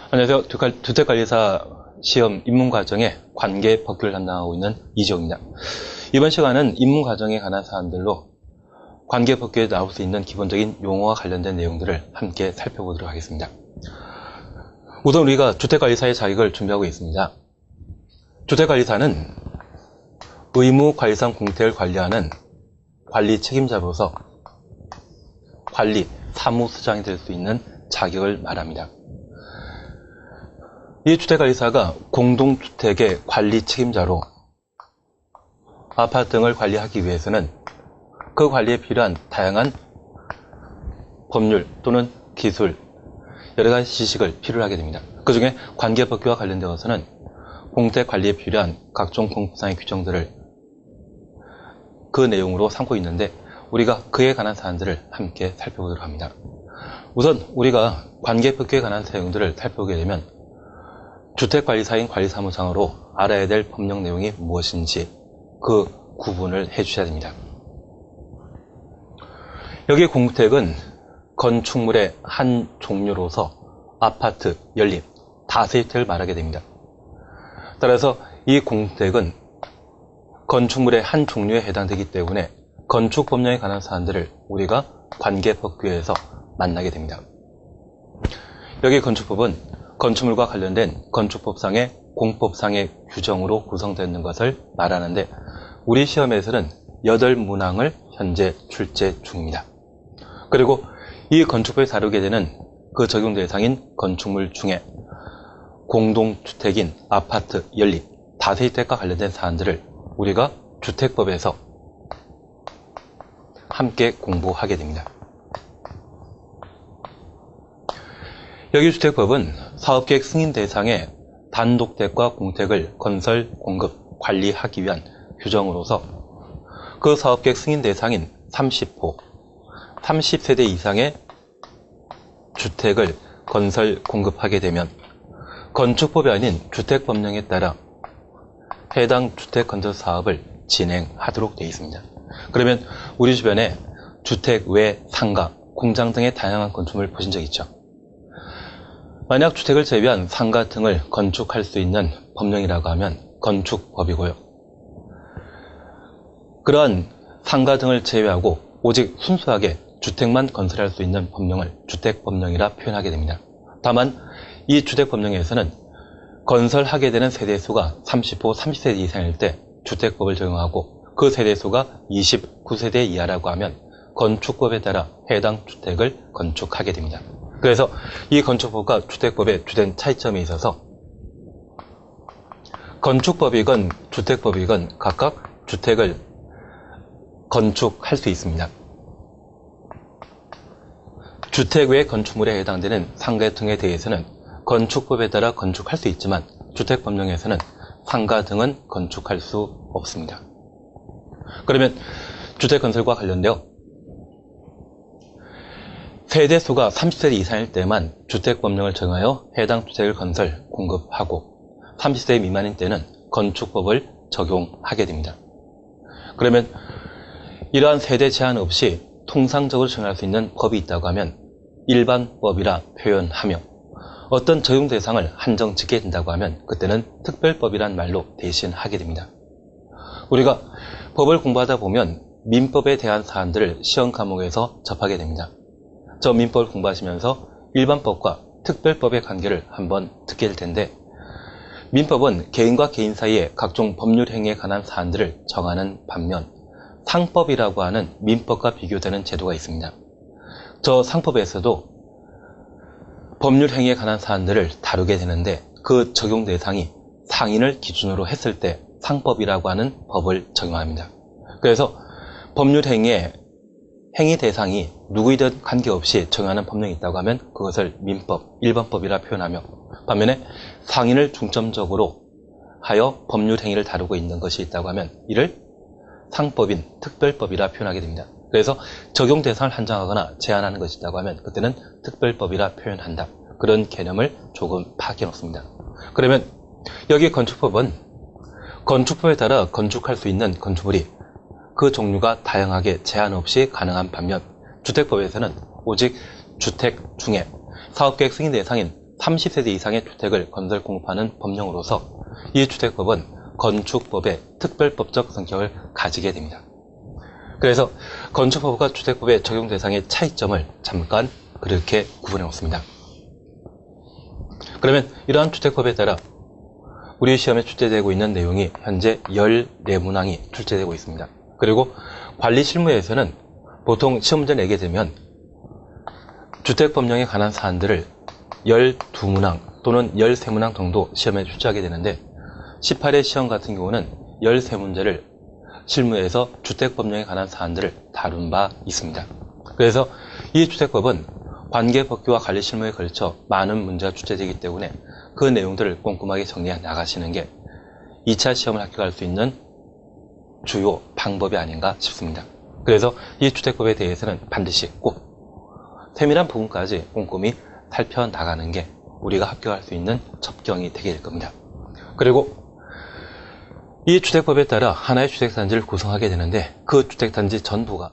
안녕하세요. 주택관리사 시험 입문과정의 관계 법규를 담당하고 있는 이지용입니다. 이번 시간은 입문과정에 관한 사안들로 관계 법규에 나올 수 있는 기본적인 용어와 관련된 내용들을 함께 살펴보도록 하겠습니다. 우선 우리가 주택관리사의 자격을 준비하고 있습니다. 주택관리사는 의무관리상 공택을 관리하는 관리 책임자로서 관리, 사무수장이 될 수 있는 자격을 말합니다. 이 주택관리사가 공동주택의 관리 책임자로 아파트 등을 관리하기 위해서는 그 관리에 필요한 다양한 법률 또는 기술, 여러 가지 지식을 필요로 하게 됩니다. 그 중에 관계법규와 관련되어서는 공택관리에 필요한 각종 공법상의 규정들을 그 내용으로 삼고 있는데 우리가 그에 관한 사안들을 함께 살펴보도록 합니다. 우선 우리가 관계법규에 관한 내용들을 살펴보게 되면 주택관리사인 관리사무장으로 알아야 될 법령 내용이 무엇인지 그 구분을 해주셔야 됩니다. 여기 공택은 건축물의 한 종류로서 아파트, 연립, 다세입택을 말하게 됩니다. 따라서 이 공택은 건축물의 한 종류에 해당되기 때문에 건축법령에 관한 사안들을 우리가 관계법규에서 만나게 됩니다. 여기 건축법은 건축물과 관련된 건축법상의 공법상의 규정으로 구성되는 것을 말하는데 우리 시험에서는 8문항을 현재 출제 중입니다. 그리고 이 건축법에 다루게 되는 그 적용 대상인 건축물 중에 공동주택인 아파트, 연립, 다세입택과 관련된 사안들을 우리가 주택법에서 함께 공부하게 됩니다. 여기 주택법은 사업계획 승인 대상의 단독택과 공택을 건설, 공급, 관리하기 위한 규정으로서 그 사업계획 승인 대상인 30호, 30세대 이상의 주택을 건설, 공급하게 되면 건축법이 아닌 주택법령에 따라 해당 주택 건설 사업을 진행하도록 되어 있습니다. 그러면 우리 주변에 주택 외 상가, 공장 등의 다양한 건축물을 보신 적 있죠? 만약 주택을 제외한 상가 등을 건축할 수 있는 법령이라고 하면 건축법이고요. 그러한 상가 등을 제외하고 오직 순수하게 주택만 건설할 수 있는 법령을 주택법령이라 표현하게 됩니다. 다만 이 주택법령에서는 건설하게 되는 세대수가 30호, 30세대 이상일 때 주택법을 적용하고 그 세대수가 29세대 이하라고 하면 건축법에 따라 해당 주택을 건축하게 됩니다. 그래서 이 건축법과 주택법의 주된 차이점이 있어서 건축법이건 주택법이건 각각 주택을 건축할 수 있습니다. 주택 외 건축물에 해당되는 상가 등에 대해서는 건축법에 따라 건축할 수 있지만 주택법령에서는 상가 등은 건축할 수 없습니다. 그러면 주택건설과 관련되어 세대수가 30세대 이상일 때만 주택법령을 정하여 해당 주택을 건설, 공급하고 30세 미만인 때는 건축법을 적용하게 됩니다. 그러면 이러한 세대 제한 없이 통상적으로 적용할 수 있는 법이 있다고 하면 일반법이라 표현하며 어떤 적용 대상을 한정 짓게 된다고 하면 그때는 특별법이란 말로 대신하게 됩니다. 우리가 법을 공부하다 보면 민법에 대한 사안들을 시험 과목에서 접하게 됩니다. 저 민법을 공부하시면서 일반법과 특별법의 관계를 한번 듣게 될 텐데 민법은 개인과 개인 사이에 각종 법률 행위에 관한 사안들을 정하는 반면 상법이라고 하는 민법과 비교되는 제도가 있습니다. 저 상법에서도 법률 행위에 관한 사안들을 다루게 되는데 그 적용 대상이 상인을 기준으로 했을 때 상법이라고 하는 법을 적용합니다. 그래서 법률 행위의 행위 대상이 누구이든 관계없이 적용하는 법령이 있다고 하면 그것을 민법, 일반법이라 표현하며 반면에 상인을 중점적으로 하여 법률 행위를 다루고 있는 것이 있다고 하면 이를 상법인 특별법이라 표현하게 됩니다. 그래서 적용 대상을 한정하거나 제한하는 것이 있다고 하면 그때는 특별법이라 표현한다. 그런 개념을 조금 파악해 놓습니다. 그러면 여기 건축법은 건축법에 따라 건축할 수 있는 건축물이 그 종류가 다양하게 제한 없이 가능한 반면 주택법에서는 오직 주택 중에 사업계획 승인 대상인 30세대 이상의 주택을 건설 공급하는 법령으로서 이 주택법은 건축법의 특별법적 성격을 가지게 됩니다. 그래서 건축법과 주택법의 적용 대상의 차이점을 잠깐 그렇게 구분해 놓습니다. 그러면 이러한 주택법에 따라 우리 시험에 출제되고 있는 내용이 현재 14문항이 출제되고 있습니다. 그리고 관리 실무에서는 보통 시험 문제 내게 되면 주택법령에 관한 사안들을 12문항 또는 13문항 정도 시험에 출제하게 되는데 18회 시험 같은 경우는 13문제를 실무에서 주택법령에 관한 사안들을 다룬 바 있습니다. 그래서 이 주택법은 관계법규와 관리 실무에 걸쳐 많은 문제가 출제되기 때문에 그 내용들을 꼼꼼하게 정리해 나가시는 게 2차 시험을 합격할 수 있는 주요 방법이 아닌가 싶습니다. 그래서 이 주택법에 대해서는 반드시 꼭 세밀한 부분까지 꼼꼼히 살펴나가는 게 우리가 합격할 수 있는 접경이 되게 될 겁니다. 그리고 이 주택법에 따라 하나의 주택단지를 구성하게 되는데 그 주택단지 전부가